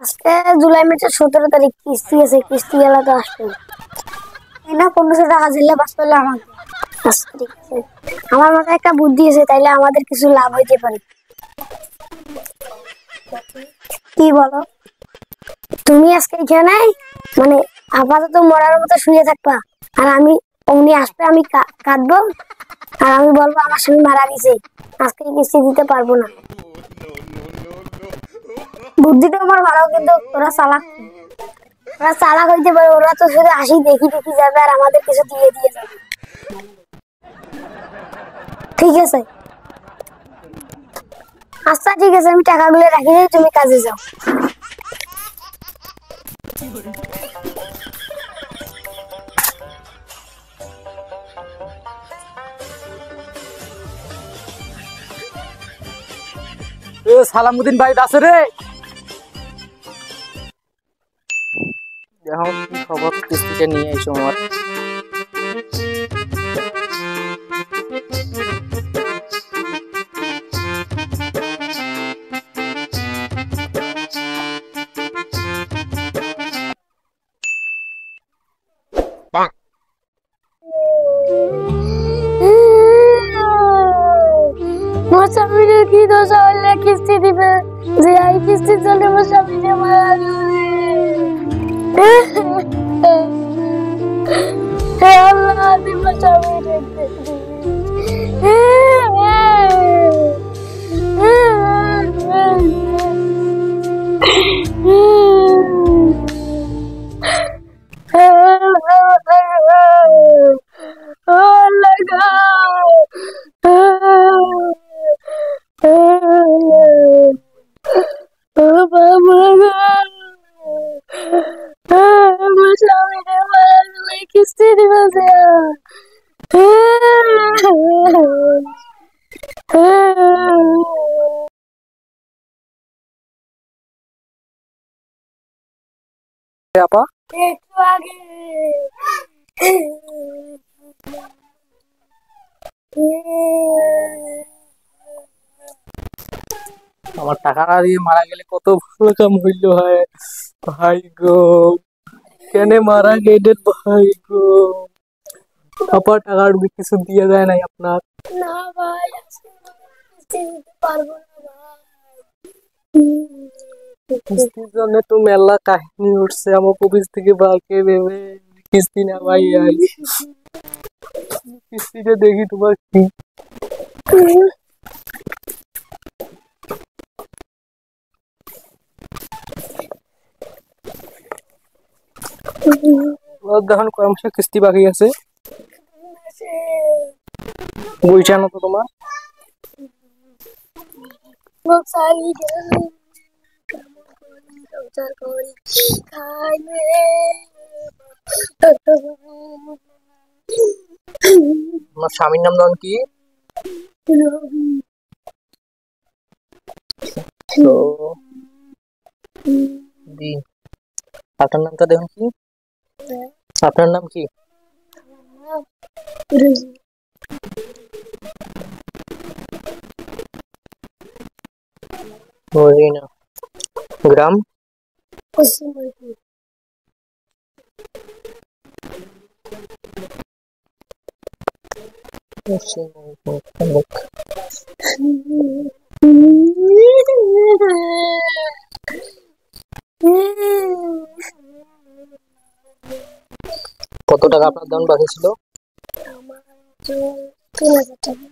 আজকে জুলাই মাসের 17 তারিখ, কিস্তি আছে, কিস্তি এলাকা আসবে না। 1500 টাকা দিলে বাস পেলে আমাকে। আচ্ছা ঠিক আছে, আমার মাথায় একটা বুদ্ধি আছে, তাইলে আমাদের কিছু লাভ হইতে পারে। কি বলো? তুমি আজকে এখানে মানে আপাতত মরার মতো শুয়ে থাকবা, আর আমি অমনি আসবে, আমি কাঁদবো, আর আমি বলবো আমার স্বামী মারা গেছে, আজকে কিস্তি দিতে পারবো না। বুদ্ধিটা আমার ভালো, কিন্তু ওরা চালাক, ওরা চালাক হইতে পারে। ওরা তো শুধু হাসি দেখি দেখি যাবে, আর আমাদের কিছু দিয়ে দিয়ে যাবে। ঠিক আছে, আচ্ছা ঠিক আছে, আমি টাকাগুলো রাখি দিই, তুমি কাজে যাও। সালামুদ্দিন ভাই দাসে রে, এখন কি খবর? কিস্তিটা নিয়ে এসো আমার। মোর স্বামীর কি দোষ হলে কিস্তি দিবে, যে এই কিস্তির জন্য মোর স্বামীকে মারা গেছে। হে আল্লাহ, তুমি মোর স্বামীকে কিস্তি দিবে যে। আপা একটু আগে আমার টাকা না দিয়ে মারা গেলে কত ভালো কাম হইলো হয়। ভাই গো, কেনে মারা গেলেন ভাই গো? আপা টাকার কিছু দিয়ে যায় নাই আপনার? না ভাই, আজকে কিস্তি দিতে পারবো না ভাই। কিস্তির জন্য তো মেলা কাহিনী উঠছে, আমার অফিস থেকে বাকে ভেবে কিস্তি না ভাই আই কিস্তিটা দেখি তোমার কি। দেখুন কয় মাসের কিস্তি বাকি আছে, বইটা না তো তোমার। তোমার স্বামীর নাম দান কি? তো দি আপনার নামটা দেখুন কি, আপনার নাম কি? মরিনা, গ্রাম কত টাকা আপনার দাম বাকি ছিল? আমার 3000 টাকা।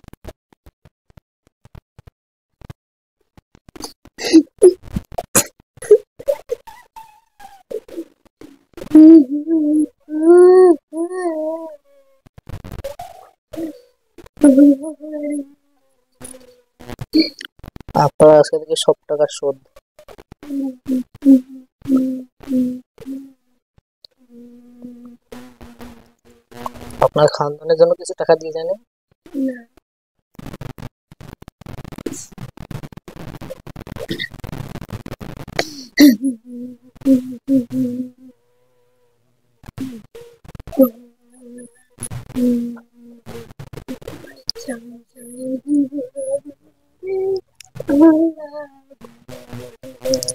আপনার আজকে থেকে সব টাকা শোধ। আপনার খানদানের জন্য কিছু টাকা দিয়ে জানেন?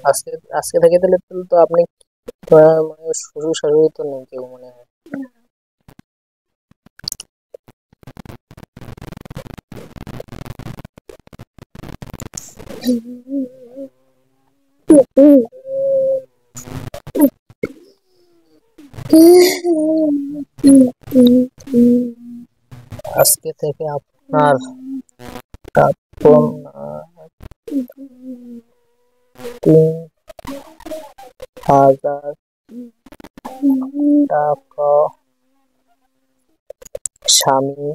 আজকে আজকে থেকে তাহলে তো আপনি মানে শ্বশুর শাশুড়ি তো নেই কেউ মনে হয়। আজকে থেকে আপনার আপনার 3,000 টাকা স্বামী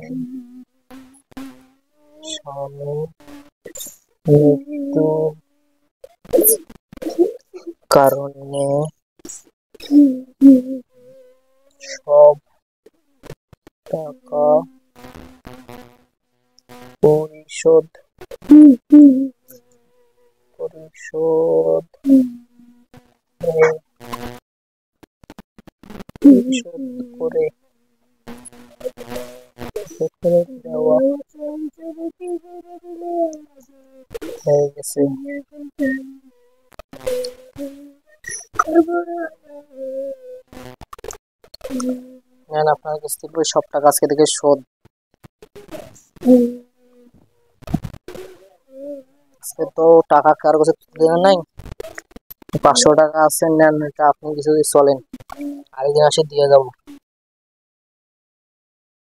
স্বামী মৃত্যু কারণে সব টাকা পরিশোধ পরিশোধ পরিশোধ করে দেওয়া হয়ে গেছে। নেন আপনার কাছ থেকে ওই সব টাকা আজকে থেকে শোধ। আজকে তো টাকা কার কাছে দেওয়া নাই, 500 টাকা আছে, নেন, এটা আপনি কিছু দিয়ে চলেন, আরেকদিন আসে দিয়ে যাবো।